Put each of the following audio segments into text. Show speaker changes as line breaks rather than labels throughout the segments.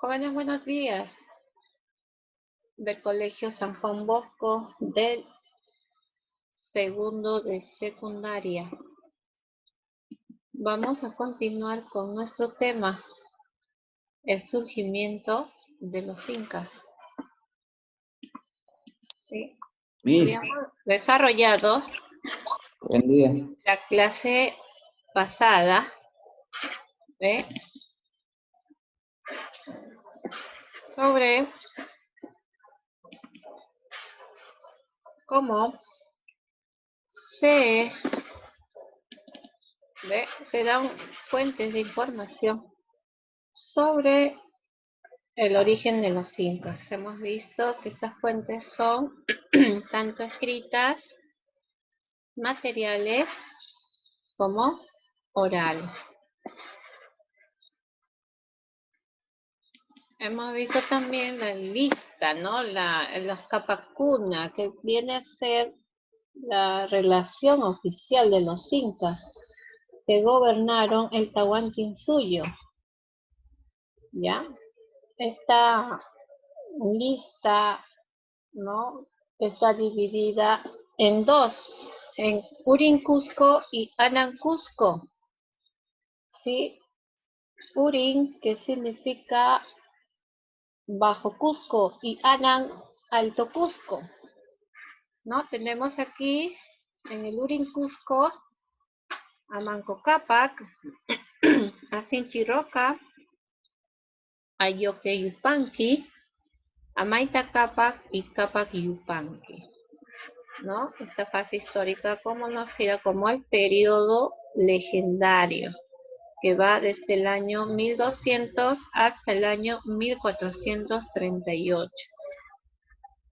Jóvenes, buenos días. Del Colegio San Juan Bosco del segundo de secundaria. Vamos a continuar con nuestro tema, el surgimiento de los incas. ¿Sí?
Miss,
Habíamos desarrollado
buen día.
la clase pasada, sobre cómo se dan fuentes de información sobre el origen de los incas. Hemos visto que estas fuentes son tanto escritas, materiales, como orales. Hemos visto también la lista, ¿no? Los capacuna, que viene a ser la relación oficial de los incas que gobernaron el Tahuantinsuyo. ¿Ya? Esta lista, ¿no?, está dividida en dos, en Urin Cusco y Anan Cusco. ¿Sí? Urin, que significa Bajo Cusco, y Anan, Alto Cusco. ¿No? Tenemos aquí en el Urin Cusco a Manco Cápac, a Sinchiroca, a Yoque Yupanqui, a Maita Cápac y Cápac Yupanqui. ¿No? Esta fase histórica conocida como el periodo legendario, que va desde el año 1200 hasta el año 1438.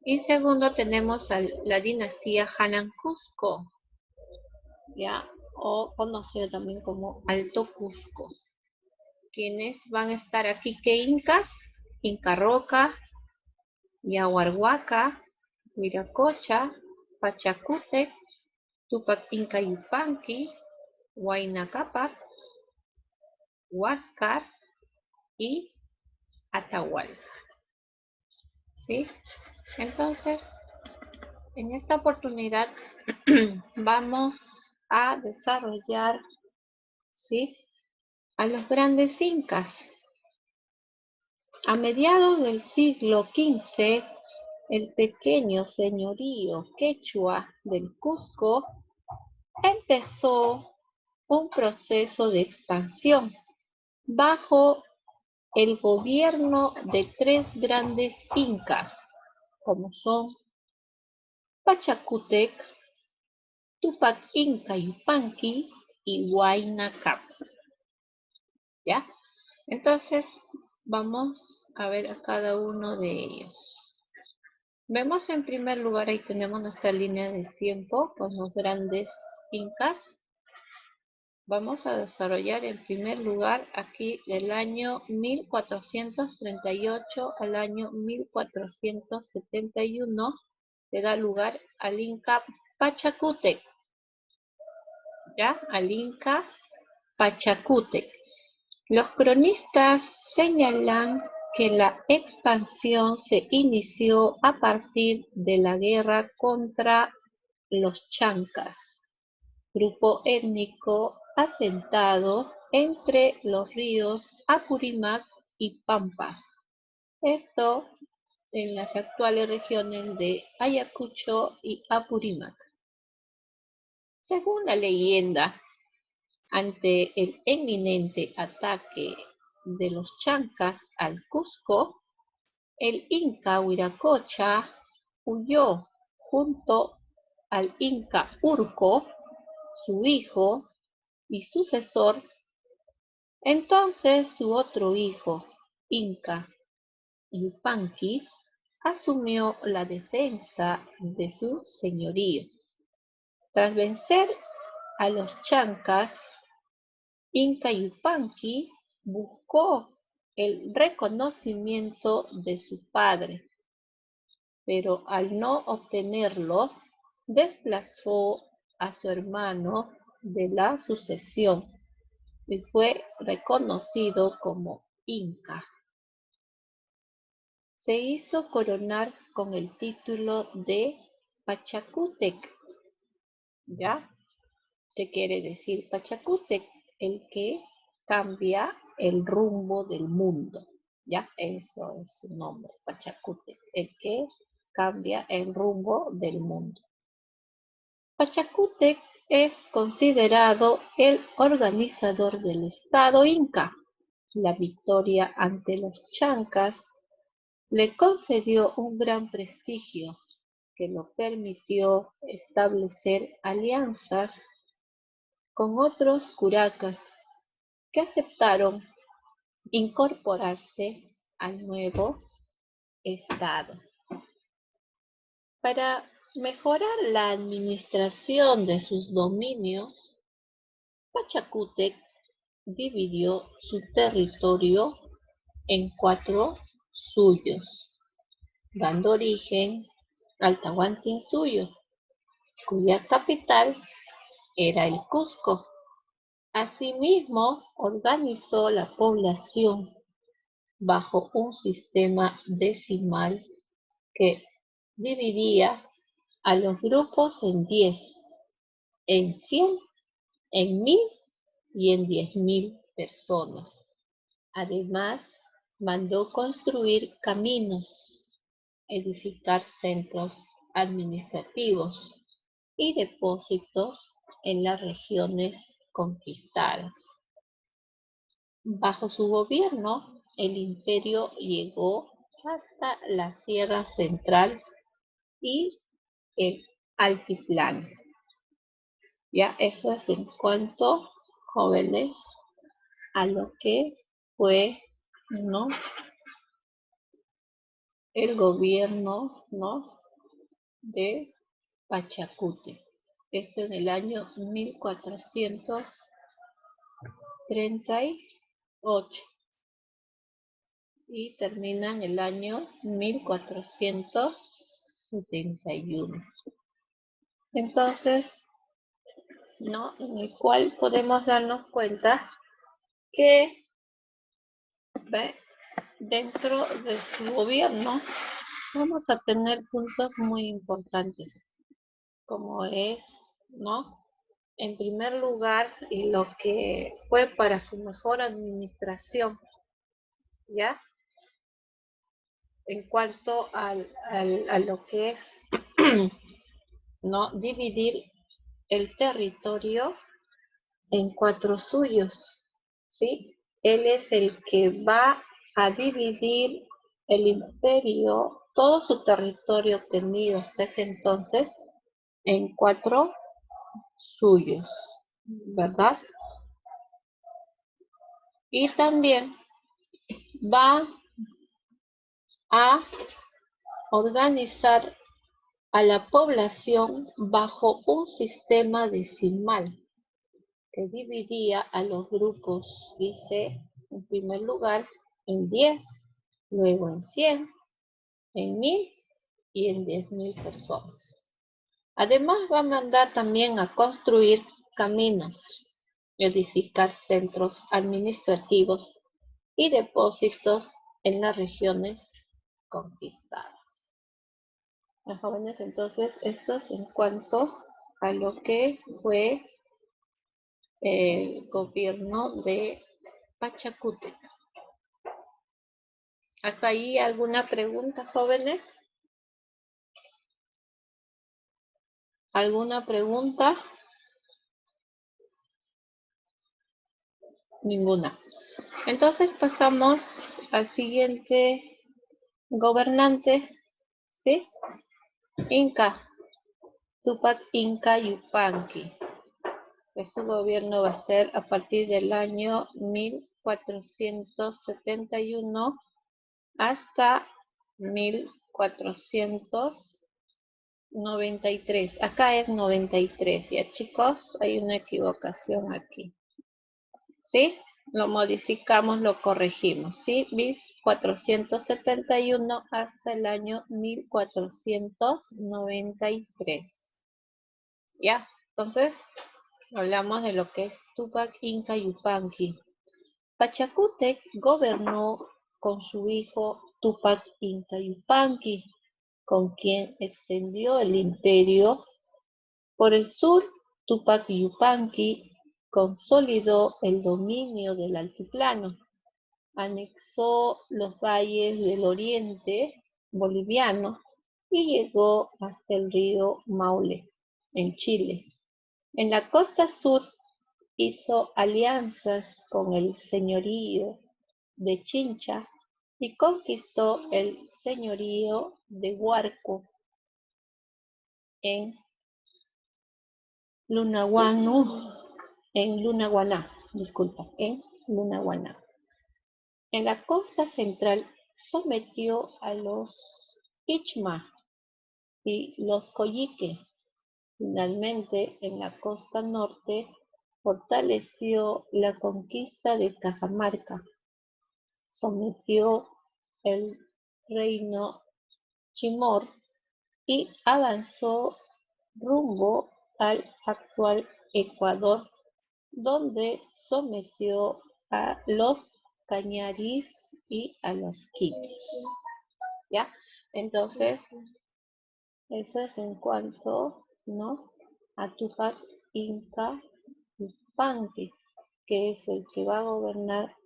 Y segundo tenemos a la dinastía Hanan Cusco, ¿ya? O conocido también como Alto Cusco. Quienes van a estar aquí, que incas, Inca Roca, Yaguarhuaca, Huiracocha, Pachacútec, Tupac Inca Yupanqui, Huayna Cápac, Huáscar y Atahualpa. ¿Sí? Entonces, en esta oportunidad vamos a desarrollar, ¿sí?, a los grandes incas. A mediados del siglo XV, el pequeño señorío quechua del Cusco empezó un proceso de expansión bajo el gobierno de tres grandes incas, como son Pachacútec, Tupac Inca Yupanqui y Huayna Cápac. ¿Ya? Entonces, vamos a ver a cada uno de ellos. Vemos en primer lugar, ahí tenemos nuestra línea de tiempo con los grandes incas. Vamos a desarrollar en primer lugar aquí del año 1438 al año 1471, que da lugar al Inca Pachacútec. ¿Ya? Al Inca Pachacútec. Los cronistas señalan que la expansión se inició a partir de la guerra contra los chancas, grupo étnico asentado entre los ríos Apurímac y Pampas. Esto en las actuales regiones de Ayacucho y Apurímac. Según la leyenda, ante el inminente ataque de los chancas al Cusco, el Inca Huiracocha huyó junto al Inca Urco, su hijo y sucesor. Entonces su otro hijo, Inca Yupanqui, asumió la defensa de su señorío. Tras vencer a los chancas, Inca Yupanqui buscó el reconocimiento de su padre, pero al no obtenerlo, desplazó a su hermano de la sucesión y fue reconocido como Inca. se hizo coronar con el título de Pachacútec. ¿Ya? ¿Qué quiere decir Pachacútec? El que cambia el rumbo del mundo. ¿Ya? Eso es su nombre, Pachacútec. El que cambia el rumbo del mundo. Pachacútec es considerado el organizador del Estado Inca. La victoria ante los chancas le concedió un gran prestigio que lo permitió establecer alianzas con otros curacas que aceptaron incorporarse al nuevo Estado. Para mejorar la administración de sus dominios, Pachacútec dividió su territorio en 4 suyos, dando origen al Tahuantinsuyo, cuya capital era el Cusco. Asimismo, organizó la población bajo un sistema decimal que dividía a los grupos en 10, en 100, en 1000 y en 10.000 personas. Además, mandó construir caminos, edificar centros administrativos y depósitos en las regiones conquistadas. Bajo su gobierno, el imperio llegó hasta la Sierra Central y el Altiplano. Ya, eso es en cuanto, jóvenes, a lo que fue, ¿no?, el gobierno, ¿no?, de Pachacútec. Esto en el año 1438 y termina en el año 1471. Entonces, ¿no?, en el cual podemos darnos cuenta que dentro de su gobierno vamos a tener puntos muy importantes, como es, ¿no?, en primer lugar, y lo que fue para su mejor administración, ¿ya?, en cuanto a lo que es, ¿no?, dividir el territorio en 4 suyos, ¿sí? Él es el que va a dividir el imperio, todo su territorio obtenido hasta ese entonces, en 4 suyos, ¿verdad? Y también va a organizar a la población bajo un sistema decimal que dividía a los grupos, dice, en primer lugar, en 10, luego en 100, en 1000 y en 10.000 personas. Además, va a mandar también a construir caminos, edificar centros administrativos y depósitos en las regiones conquistadas. Los jóvenes, entonces, esto es en cuanto a lo que fue el gobierno de Pachacútec. ¿Hasta ahí alguna pregunta, jóvenes? ¿Alguna pregunta? Ninguna. Entonces pasamos al siguiente gobernante, ¿sí? Inca, Tupac Inca Yupanqui. Su gobierno va a ser a partir del año 1471 hasta 1493. Acá es 93, ya chicos, hay una equivocación aquí. ¿Sí? Lo modificamos, lo corregimos, ¿sí? 1471 hasta el año 1493. ¿Ya? Entonces, hablamos de lo que es Tupac Inca Yupanqui. Pachacútec gobernó con su hijo Tupac Inca Yupanqui, con quien extendió el imperio. Por el sur, Tupac Yupanqui consolidó el dominio del altiplano, anexó los valles del oriente boliviano y llegó hasta el río Maule, en Chile. En la costa sur hizo alianzas con el señorío de Chincha y conquistó el señorío de Huarco en Lunahuaná. En la costa central sometió a los Ichma y los Coyique. Finalmente, en la costa norte, fortaleció la conquista de Cajamarca, sometió el reino Chimor y avanzó rumbo al actual Ecuador, donde sometió a los cañaris y a los quitos. ¿Ya? Entonces, eso es en cuanto, ¿no?, a Tupac Inca Yupanqui, que es el que va a gobernar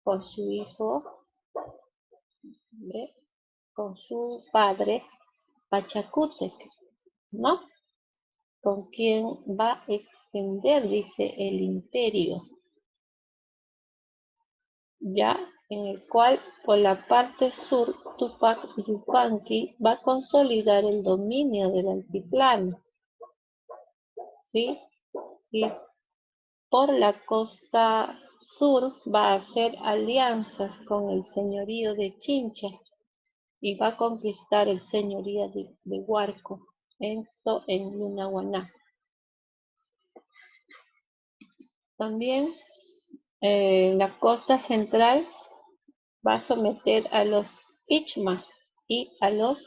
con su hijo, con su padre Pachacútec, ¿no? Con quien va a extender, dice, el imperio, ya, en el cual por la parte sur Tupac Yupanqui va a consolidar el dominio del altiplano, ¿sí? Y por la costa sur va a hacer alianzas con el señorío de Chincha y va a conquistar el señorío de Huarco, esto en Lunahuaná. También la costa central va a someter a los Ichma y a los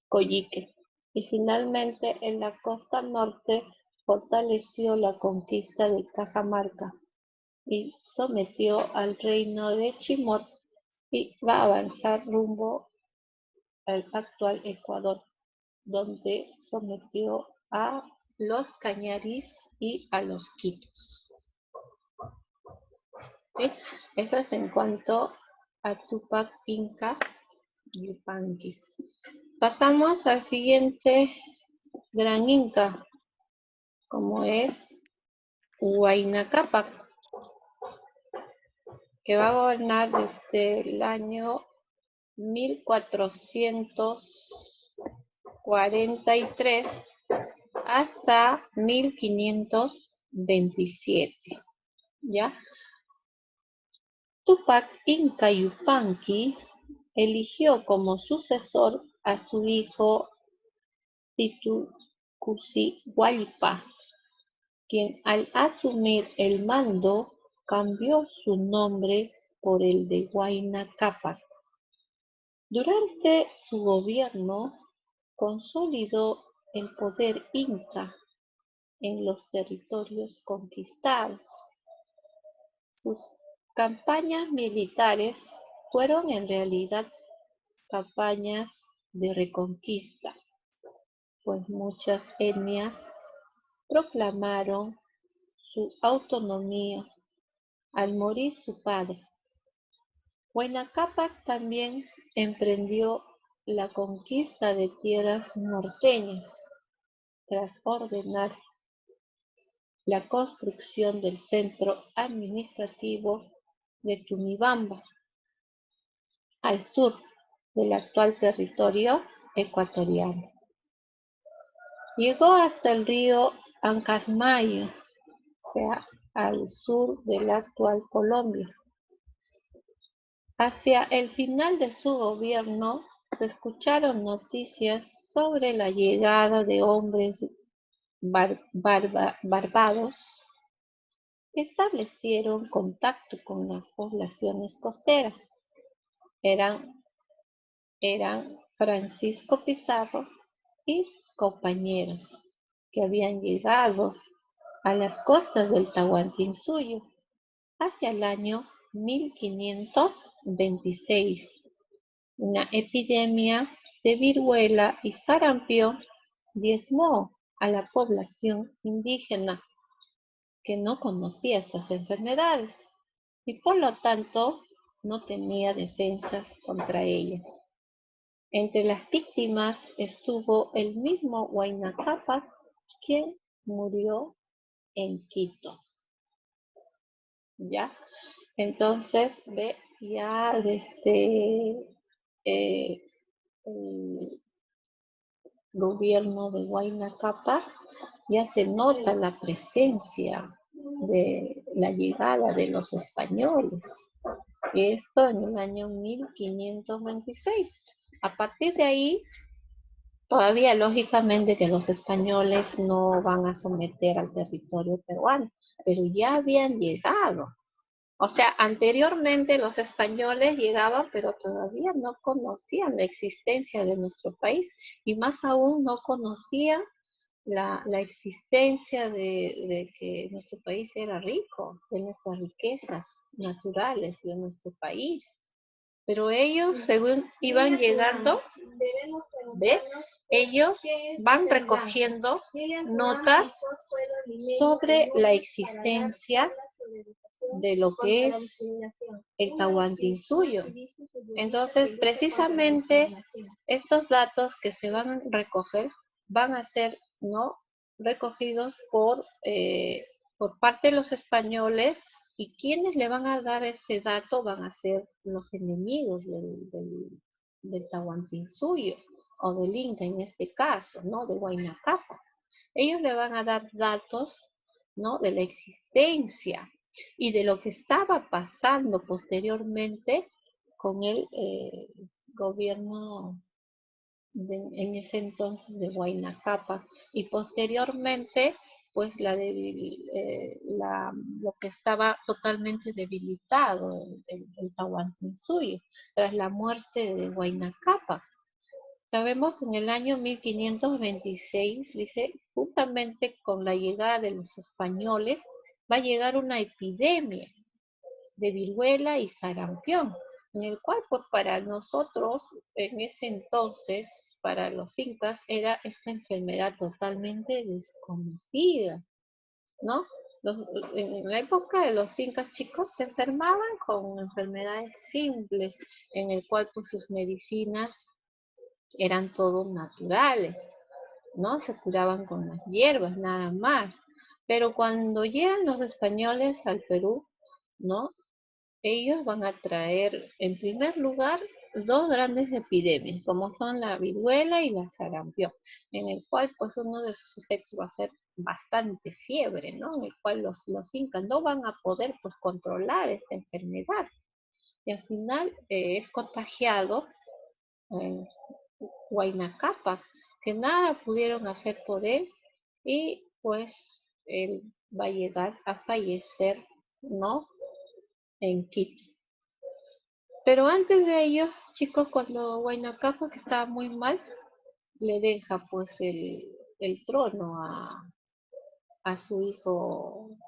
Coyique. Y finalmente en la costa norte fortaleció la conquista de Cajamarca y sometió al reino de Chimor y va a avanzar rumbo al actual Ecuador, donde sometió a los cañaris y a los quitos. ¿Sí? Eso es en cuanto a Tupac Inca Yupanqui. Pasamos al siguiente gran inca, como es Huayna Cápac, que va a gobernar desde el año 1443 hasta 1527, ¿ya? Tupac Inca Yupanqui eligió como sucesor a su hijo Pitucucigualpa, quien al asumir el mando cambió su nombre por el de Huayna Cápac. Durante su gobierno consolidó el poder inca en los territorios conquistados. Sus campañas militares fueron en realidad campañas de reconquista, pues muchas etnias proclamaron su autonomía al morir su padre. Huayna Cápac también emprendió la conquista de tierras norteñas tras ordenar la construcción del centro administrativo de Tunibamba, al sur del actual territorio ecuatoriano. Llegó hasta el río Ancasmayo, o sea, al sur de la actual Colombia. Hacia el final de su gobierno se escucharon noticias sobre la llegada de hombres barbados que establecieron contacto con las poblaciones costeras. Eran Francisco Pizarro y sus compañeros, que habían llegado a las costas del Tahuantinsuyo hacia el año 1526. una epidemia de viruela y sarampión diezmó a la población indígena que no conocía estas enfermedades y por lo tanto no tenía defensas contra ellas. Entre las víctimas estuvo el mismo Huayna Cápac, quien murió en Quito. ¿Ya? Entonces, ve, ya desde el gobierno de Huayna Cápac ya se nota la presencia de la llegada de los españoles. Esto en el año 1526. A partir de ahí, todavía lógicamente que los españoles no van a someter al territorio peruano, pero ya habían llegado. O sea, anteriormente los españoles llegaban, pero todavía no conocían la existencia de nuestro país y más aún no conocían la existencia de que nuestro país era rico, de nuestras riquezas naturales de nuestro país. Pero ellos, según iban llegando, ¿ve? Ellos van recogiendo notas sobre la existencia de lo que es el Tahuantinsuyo. Entonces, precisamente estos datos que se van a recoger van a ser, ¿no?, recogidos por parte de los españoles, y quienes le van a dar este dato van a ser los enemigos del Tahuantinsuyo, o del Inca en este caso, ¿no?, de Huayna Cápac. Ellos le van a dar datos, ¿no?, de la existencia y de lo que estaba pasando posteriormente con el gobierno en ese entonces de Huayna Cápac, y posteriormente pues lo que estaba totalmente debilitado, el Tahuantinsuyo, tras la muerte de Huayna Cápac. Sabemos que en el año 1526, dice, justamente con la llegada de los españoles, va a llegar una epidemia de viruela y sarampión, en el cual pues para nosotros en ese entonces, para los incas, era esta enfermedad totalmente desconocida, ¿no? En la época de los incas, chicos, se enfermaban con enfermedades simples, en el cual pues sus medicinas eran todos naturales, ¿no? Se curaban con las hierbas, nada más. Pero cuando llegan los españoles al Perú, ¿no?, ellos van a traer, en primer lugar, dos grandes epidemias, como son la viruela y la sarampión, en el cual pues uno de sus efectos va a ser bastante fiebre, ¿no?, en el cual los incas no van a poder pues controlar esta enfermedad, y al final es contagiado Huayna Cápac, que nada pudieron hacer por él, y pues él va a llegar a fallecer, ¿no?, en Quito. Pero antes de ello, chicos, cuando Huayna Cápac estaba muy mal, le deja pues el trono a su hijo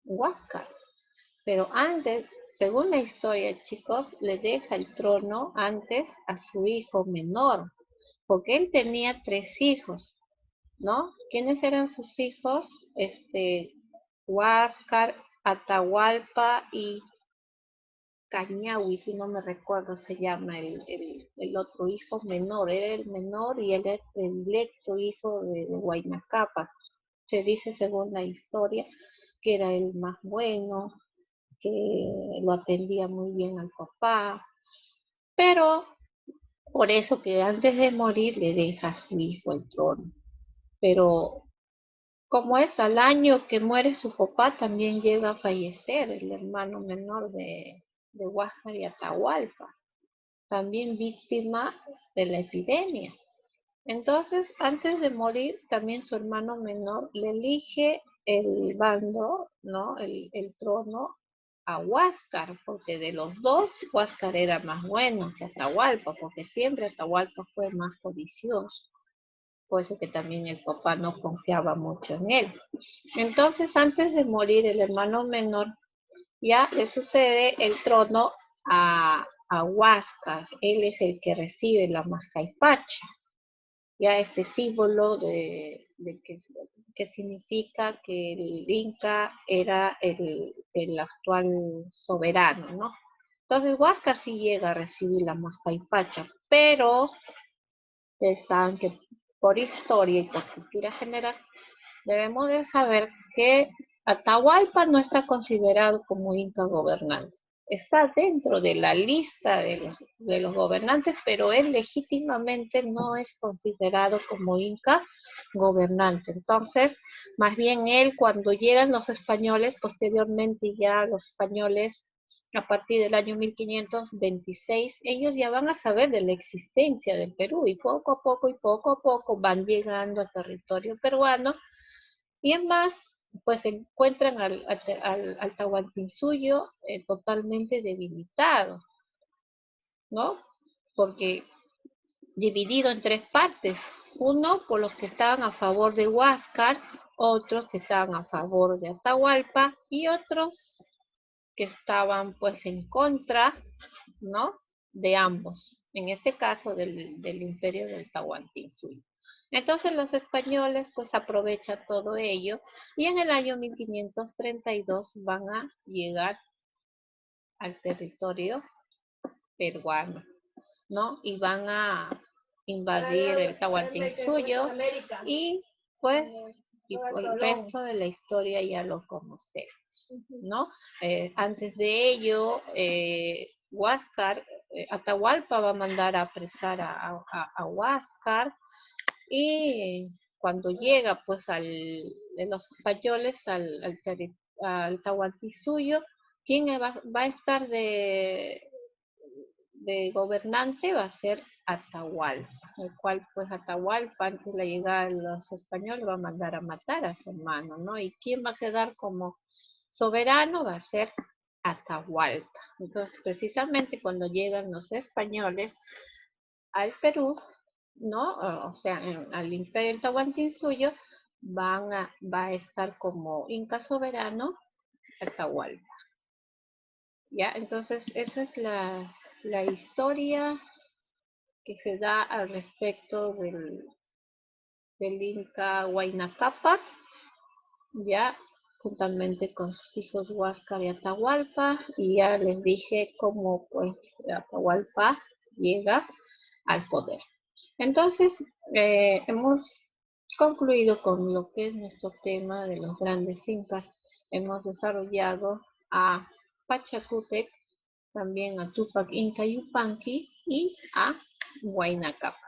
Huáscar. Pero antes, según la historia, chicos, le deja el trono antes a su hijo menor, porque él tenía 3 hijos, ¿no? ¿Quiénes eran sus hijos? Huáscar, Atahualpa y Cañahui, si no me recuerdo, se llama el otro hijo menor. Era el menor y él era el directo hijo de Huayna Cápac. Se dice, según la historia, que era el más bueno, que lo atendía muy bien al papá, pero por eso que antes de morir le deja a su hijo el trono. Pero como es al año que muere su papá, también llega a fallecer el hermano menor de Huáscar y Atahualpa, también víctima de la epidemia. Entonces, antes de morir, también su hermano menor le elige el bando, ¿no?, el trono a Huáscar, porque de los dos, Huáscar era más bueno que Atahualpa, porque siempre Atahualpa fue más codicioso. Por eso que también el papá no confiaba mucho en él. Entonces, antes de morir, el hermano menor ya le sucede el trono a a Huáscar. Él es el que recibe la Mascaypacha. Ya este símbolo que significa que el Inca era el actual soberano, ¿no? Entonces Huáscar sí llega a recibir la Mascaypacha, pero ustedes saben que por historia y por cultura general debemos de saber que Atahualpa no está considerado como Inca gobernante. Está dentro de la lista de los gobernantes, pero él legítimamente no es considerado como Inca gobernante. Entonces, más bien él, cuando llegan los españoles, posteriormente ya los españoles, a partir del año 1526, ellos ya van a saber de la existencia del Perú y poco a poco van llegando a territorio peruano y en más, pues encuentran al Tahuantinsuyo totalmente debilitado, ¿no? Porque dividido en tres partes. Uno por los que estaban a favor de Huáscar, otros que estaban a favor de Atahualpa y otros que estaban pues en contra, ¿no? De ambos, en este caso del imperio del Tahuantinsuyo. Entonces los españoles pues aprovechan todo ello y en el año 1532 van a llegar al territorio peruano, ¿no? Y van a invadir el Tahuantinsuyo y pues y el resto de la historia ya lo conocemos, ¿no? Antes de ello, Huáscar, Atahualpa va a mandar a apresar a Huáscar y cuando llega pues de los españoles al Tahuantinsuyo, ¿quién va a estar de gobernante? Va a ser Atahualpa, el cual pues Atahualpa antes de la llegada de los españoles va a mandar a matar a su hermano, ¿no? ¿Y quién va a quedar como soberano? Va a ser Atahualpa. Entonces precisamente cuando llegan los españoles al Perú, ¿no? O sea, al imperio del Tahuantinsuyo, va a estar como Inca soberano Atahualpa. ¿Ya? Entonces esa es la historia que se da al respecto del Inca Huayna Cápac, ya juntamente con sus hijos Huáscar y Atahualpa, y ya les dije cómo pues Atahualpa llega al poder. Entonces, hemos concluido con lo que es nuestro tema de los grandes incas. Hemos desarrollado a Pachacútec, también a Tupac Inca Yupanqui y a Huayna Cápac.